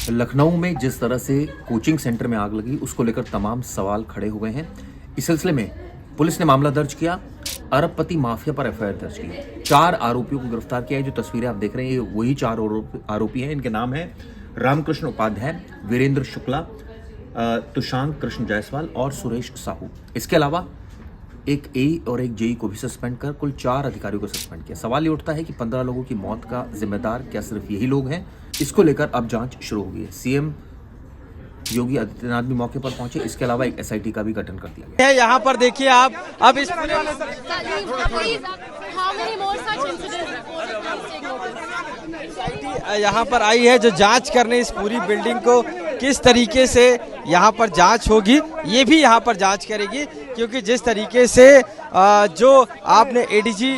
लखनऊ में जिस तरह से कोचिंग सेंटर में आग लगी उसको लेकर तमाम सवाल खड़े हुए हैं। इस सिलसिले में पुलिस ने मामला दर्ज किया, अरबपति माफिया पर एफआईआर दर्ज की। 4 आरोपियों को गिरफ्तार किया है। जो तस्वीरें आप देख रहे हैं ये वही 4 आरोपी हैं। इनके नाम है रामकृष्ण उपाध्याय, वीरेंद्र शुक्ला, तुषांक कृष्ण जायसवाल और सुरेश साहू। इसके अलावा एक एई और एक जेई को भी सस्पेंड कर कुल 4 अधिकारियों को सस्पेंड किया। सवाल ये उठता है कि 15 लोगों की मौत का जिम्मेदार क्या सिर्फ यही लोग हैं? इसको लेकर अब जांच शुरू हो गई है। सीएम योगी आदित्यनाथ भी मौके पर पहुंचे। इसके अलावा एक एसआईटी का भी गठन कर दिया गया है। यहाँ पर देखिए आप अब इस यहाँ पर आई है जो जांच करने इस पूरी बिल्डिंग को किस तरीके से यहाँ पर जांच होगी, ये भी यहाँ पर जांच करेगी। क्योंकि जिस तरीके से जो आपने एडीजी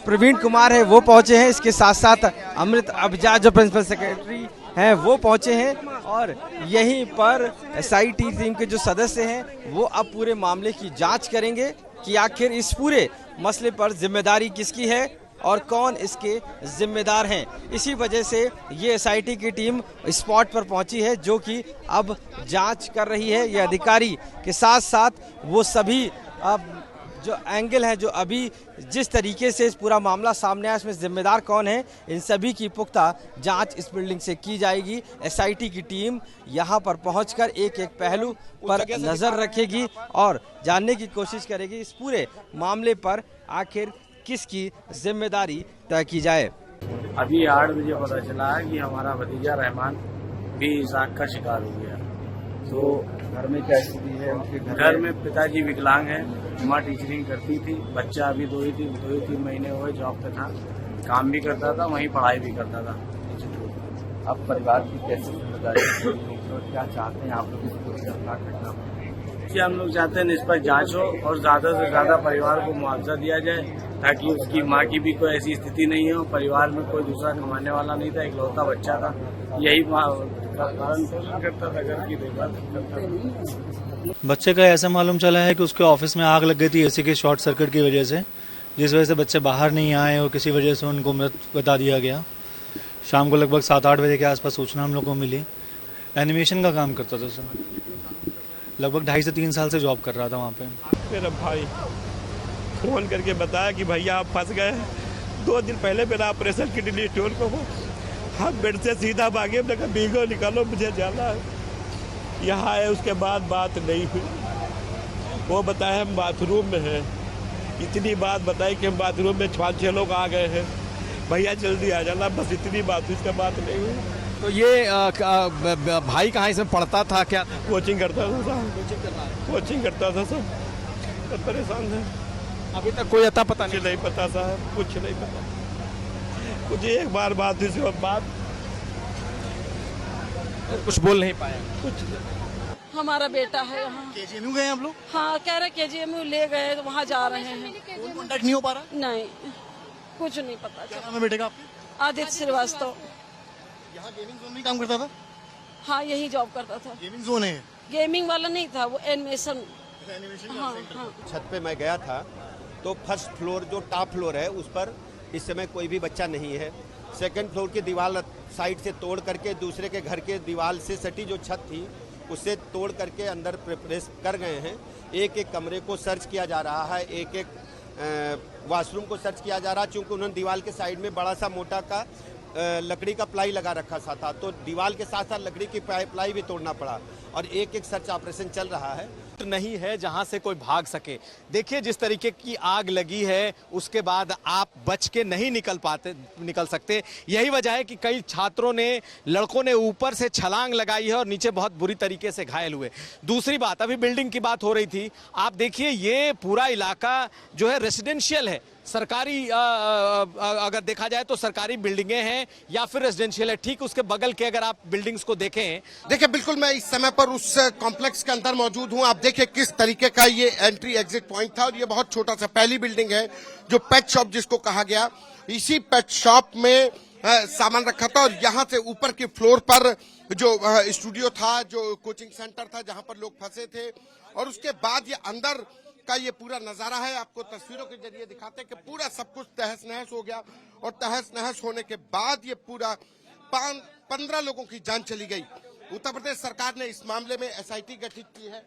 प्रवीण कुमार है वो पहुंचे हैं, इसके साथ साथ अमृत अभिजात जो प्रिंसिपल सेक्रेटरी हैं वो पहुंचे हैं और यहीं पर एसआईटी टीम के जो सदस्य हैं वो अब पूरे मामले की जांच करेंगे कि आखिर इस पूरे मसले पर जिम्मेदारी किसकी है और कौन इसके जिम्मेदार हैं। इसी वजह से ये एसआईटी की टीम स्पॉट पर पहुंची है जो कि अब जांच कर रही है। ये अधिकारी के साथ साथ वो सभी अब जो एंगल है, जो अभी जिस तरीके से इस पूरा मामला सामने आया इसमें जिम्मेदार कौन है, इन सभी की पुख्ता जांच इस बिल्डिंग से की जाएगी। एसआईटी की टीम यहां पर पहुंचकर एक एक पहलू पर नजर रखेगी और जानने की कोशिश करेगी इस पूरे मामले पर आखिर किसकी जिम्मेदारी तय की जाए। अभी 8 बजे पता चला है कि हमारा भतीजा रहमान भी इस आग का शिकार हो गया। तो घर में क्या स्थिति है उनके? घर में पिताजी विकलांग है, माँ टीचरिंग करती थी, बच्चा अभी 2-3 महीने हुए जॉब पे था, काम भी करता था, वहीं पढ़ाई भी करता था। अब परिवार की कैसे जिम्मेदारी और क्या चाहते हैं आप लोग इस पूरी घटना कि हम लोग चाहते हैं निष्पक्ष जांच हो और ज्यादा से ज्यादा परिवार को मुआवजा दिया जाए ताकि उसकी माँ की भी कोई ऐसी स्थिति नहीं हो। परिवार में कोई दूसरा कमाने वाला नहीं था, इकलौता बच्चा था, यही पालन पोषण करता था, घर की देखभाल करता था। बच्चे का ऐसा मालूम चला है कि उसके ऑफिस में आग लग गई थी एसी के शॉर्ट सर्किट की वजह से, जिस वजह से बच्चे बाहर नहीं आए और किसी वजह से उनको मृत बता दिया गया। शाम को लगभग 7-8 बजे के आसपास सूचना हम लोग को मिली। एनिमेशन का काम करता था सर, लगभग 2.5 से 3 साल से जॉब कर रहा था वहाँ पे। मेरा भाई फोन करके बताया कि भैया आप फंस गए। 2 दिन पहले मेरा ऑपरेशन किडनी स्टोन को हम बेड से सीधा भागे, हमने कहा बीगो निकालो मुझे जाना है। यहाँ आए उसके बाद बात नहीं हुई। वो बताया हम बाथरूम में हैं, इतनी बात बताई कि हम बाथरूम में 5-6 लोग आ गए हैं, भैया जल्दी आ जाना, बस इतनी बात हुई, इसका बात नहीं हुई। तो ये भाई कहाँ इसमें पढ़ता था क्या? कोचिंग करता था साहब, कोचिंग करता था सब, सब परेशान है। अभी तक कोई अता पता कुछ नहीं पता साहब, कुछ नहीं पता। कुछ एक बार बात हुई, उसके बाद कुछ बोल नहीं पाया। कुछ हमारा बेटा है यहाँ। केजीएमयू गए हम लोग? हाँ, कह रहे केजीएमयू ले गए तो वहाँ जा रहे हैं। कॉन्टेक्ट नहीं हो पा रहा? नहीं, कुछ नहीं पता क्या चला। नाम है बेटे का आपके? आदित्य श्रीवास्तव। यहाँ गेमिंग जोन में काम करता था? हाँ, यही जॉब करता था। गेमिंग जोन है? गेमिंग वाला नहीं था, वो एनिमेशन। हाँ हाँ। छत पे मैं गया था तो फर्स्ट फ्लोर जो टॉप फ्लोर है उस पर इस समय कोई भी बच्चा नहीं है। सेकंड फ्लोर की दीवार साइड से तोड़ करके दूसरे के घर के दीवार से सटी जो छत थी उससे तोड़ करके अंदर प्रेस कर गए हैं। एक एक कमरे को सर्च किया जा रहा है, एक एक वॉशरूम को सर्च किया जा रहा है। चूँकि उन्होंने दीवार के साइड में बड़ा सा मोटा का लकड़ी का प्लाई लगा रखा था, तो दीवार के साथ साथ लकड़ी की प्लाई भी तोड़ना पड़ा और एक एक सर्च ऑपरेशन चल रहा है। नहीं है जहां से कोई भाग सके। देखिए जिस तरीके की आग लगी है उसके बाद आप बच के नहीं निकल सकते। यही वजह है कि कई छात्रों ने, लड़कों ने ऊपर से छलांग लगाई है और नीचे बहुत बुरी तरीके से घायल हुए। दूसरी बात, अभी बिल्डिंग की बात हो रही थी, आप देखिए ये पूरा इलाका जो है रेसिडेंशियल है, सरकारी अगर देखा जाए तो सरकारी बिल्डिंगें हैं या फिर रेजिडेंशियल है। ठीक उसके बगल के अगर आप बिल्डिंग्स को देखें, देखिए बिल्कुल मैं इस समय पर उस कॉम्प्लेक्स के अंदर मौजूद हूं। आप देखिए किस तरीके का ये एंट्री एग्जिट पॉइंट था और ये बहुत छोटा सा पहली बिल्डिंग है जो पेट शॉप जिसको कहा गया। इसी पेट शॉप में सामान रखा था और यहाँ से ऊपर के फ्लोर पर जो स्टूडियो था, जो कोचिंग सेंटर था जहां पर लोग फंसे थे, और उसके बाद ये अंदर का ये पूरा नजारा है। आपको तस्वीरों के जरिए दिखाते हैं कि पूरा सब कुछ तहस नहस हो गया और तहस नहस होने के बाद ये पूरा 15 लोगों की जान चली गई। उत्तर प्रदेश सरकार ने इस मामले में एसआईटी गठित की है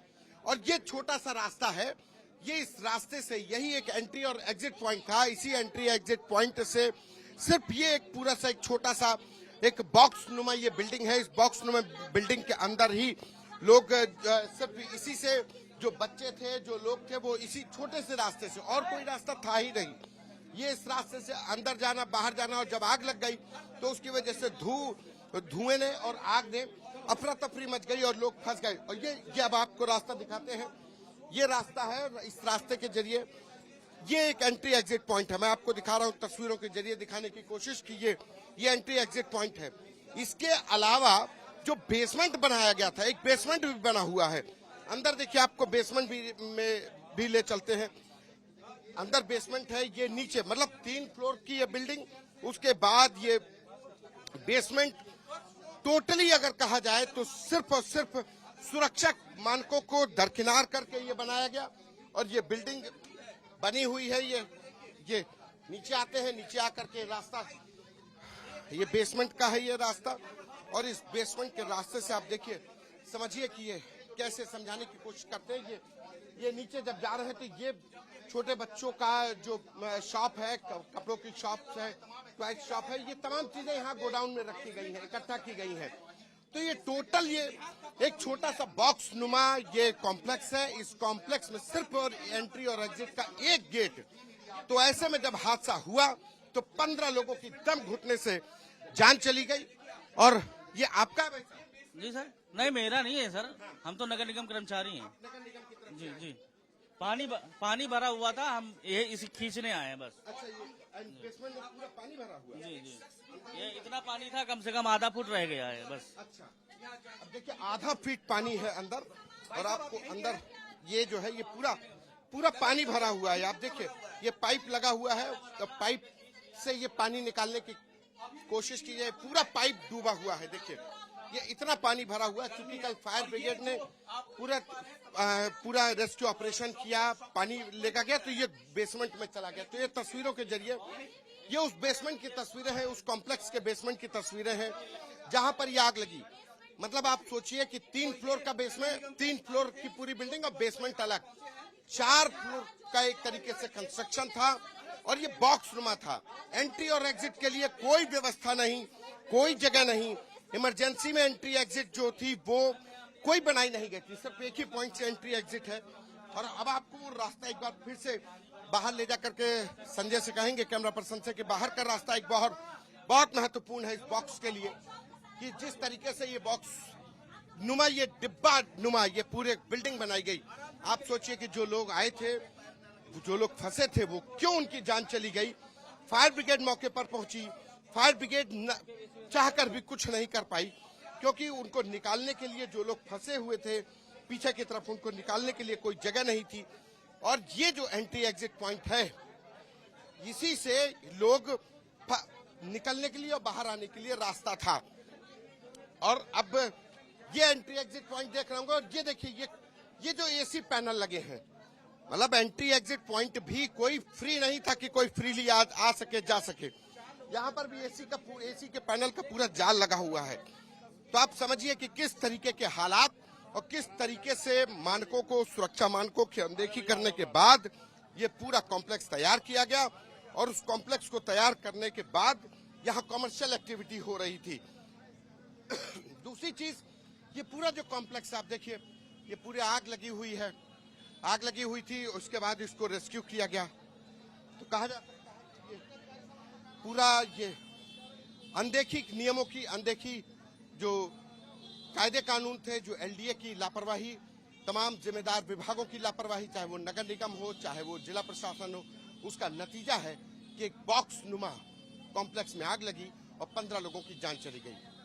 और ये छोटा सा रास्ता है, ये इस रास्ते से यही एक एंट्री और एग्जिट पॉइंट था। इसी एंट्री एग्जिट पॉइंट से सिर्फ ये एक पूरा सा एक छोटा सा एक बॉक्स नुमा ये बिल्डिंग है। इस बॉक्स नुमा बिल्डिंग के अंदर ही लोग सिर्फ इसी से जो बच्चे थे, जो लोग थे, वो इसी छोटे से रास्ते से, और कोई रास्ता था ही नहीं। ये इस रास्ते से अंदर जाना, बाहर जाना, और जब आग लग गई तो उसकी वजह से धुएं ने और आग ने अफरा तफरी मच गई और लोग फंस गए। और ये अब आपको रास्ता दिखाते हैं, ये रास्ता है और इस रास्ते के जरिए ये एक एंट्री एग्जिट पॉइंट है। मैं आपको दिखा रहा हूँ, तस्वीरों के जरिए दिखाने की कोशिश की। ये एंट्री एग्जिट पॉइंट है। इसके अलावा जो बेसमेंट बनाया गया था, एक बेसमेंट भी बना हुआ है। अंदर देखिए, आपको बेसमेंट भी ले चलते हैं। अंदर बेसमेंट है, ये नीचे मतलब 3 फ्लोर की ये बिल्डिंग, उसके बाद ये बेसमेंट टोटली अगर कहा जाए तो सिर्फ और सिर्फ सुरक्षा मानकों को दरकिनार करके ये बनाया गया। और ये बिल्डिंग बनी हुई है, ये नीचे आते हैं, नीचे आकर के रास्ता, ये बेसमेंट का है ये रास्ता। और इस बेसमेंट के रास्ते से आप देखिए, समझिए कि ये कैसे समझाने की कोशिश करते हैं। ये नीचे जब जा रहे हैं तो ये छोटे बच्चों का जो शॉप है, कपड़ों की शॉप है, टॉय शॉप है, ये तमाम चीजें यहाँ गोडाउन में रखी गई हैं, इकट्ठा की गई हैं। तो ये टोटल ये एक छोटा सा बॉक्स नुमा ये कॉम्प्लेक्स है। इस कॉम्प्लेक्स में सिर्फ और एंट्री और एग्जिट का एक गेट। तो ऐसे में जब हादसा हुआ तो 15 लोगों की दम घुटने से जान चली गई। और ये आपका? जी सर, नहीं मेरा नहीं है सर, हम तो नगर निगम कर्मचारी हैं। जी, पानी भरा हुआ था, हम ये इसे खींचने आए हैं बस। अच्छा, ये बेसमेंट में पूरा पानी भरा हुआ है? जी, ये इतना पानी था, कम से कम आधा फुट रह गया है बस। अच्छा, अब देखिए आधा फीट पानी है अंदर, और आपको अंदर ये जो है ये पूरा पानी भरा हुआ है। आप देखिए, ये पाइप लगा हुआ है, तो पाइप से ये पानी निकालने की कोशिश की जाए, पूरा पाइप डूबा हुआ है। देखिए, ये इतना पानी भरा हुआ है। क्योंकि कल फायर ब्रिगेड ने पूरा रेस्क्यू ऑपरेशन किया, पानी लेकर गया तो ये बेसमेंट में चला गया। तो ये तस्वीरों के जरिए ये उस बेसमेंट की तस्वीरें हैं, उस कॉम्प्लेक्स के बेसमेंट की तस्वीरें हैं जहां पर ये आग लगी। मतलब आप सोचिए कि 3 फ्लोर का बेसमेंट, 3 फ्लोर की पूरी बिल्डिंग और बेसमेंट अलग, 4 फ्लोर का एक तरीके से कंस्ट्रक्शन था। और ये बॉक्स नुमा था। एंट्री और एग्जिट के लिए कोई व्यवस्था नहीं, कोई जगह नहीं। इमरजेंसी में एंट्री एग्जिट जो थी वो कोई बनाई नहीं गई थी, सिर्फ एक ही पॉइंट से एंट्री एग्जिट है। और अब आपको वो रास्ता एक बार फिर से बाहर ले जा करके संजय से कहेंगे, कैमरा पर्सन से, कि बाहर का रास्ता एक बहुत महत्वपूर्ण है इस बॉक्स के लिए। कि जिस तरीके से ये बॉक्स नुमा, ये डिब्बा नुमा ये पूरे बिल्डिंग बनाई गई। आप सोचिए कि जो लोग आए थे, जो लोग फंसे थे, वो क्यों उनकी जान चली गई। फायर ब्रिगेड मौके पर पहुंची, फायर ब्रिगेड चाहकर भी कुछ नहीं कर पाई, क्योंकि उनको निकालने के लिए, जो लोग फंसे हुए थे पीछे की तरफ, उनको निकालने के लिए कोई जगह नहीं थी। और ये जो एंट्री एग्जिट पॉइंट है, इसी से लोग निकलने के लिए और बाहर आने के लिए रास्ता था। और अब ये एंट्री एग्जिट पॉइंट देख रहे होंगे, और ये देखिए, ये जो एसी पैनल लगे हैं, मतलब एंट्री एग्जिट पॉइंट भी कोई फ्री नहीं था कि कोई फ्रीली आ सके, जा सके। यहाँ पर भी एसी के पैनल का पूरा जाल लगा हुआ है। तो आप समझिए कि किस तरीके के हालात और किस तरीके से मानकों को, सुरक्षा मानकों की अनदेखी करने के बाद ये पूरा कॉम्प्लेक्स तैयार किया गया। और उस कॉम्प्लेक्स को तैयार करने के बाद यहाँ कमर्शियल एक्टिविटी हो रही थी। दूसरी चीज, ये पूरा जो कॉम्प्लेक्स आप देखिए, ये पूरे आग लगी हुई है, आग लगी हुई थी। उसके बाद इसको रेस्क्यू किया गया। तो कहा जाता है पूरा ये अनदेखी, नियमों की अनदेखी, जो कायदे कानून थे, जो एलडीए की लापरवाही, तमाम जिम्मेदार विभागों की लापरवाही, चाहे वो नगर निगम हो, चाहे वो जिला प्रशासन हो, उसका नतीजा है कि एक बॉक्स नुमा कॉम्प्लेक्स में आग लगी और 15 लोगों की जान चली गई।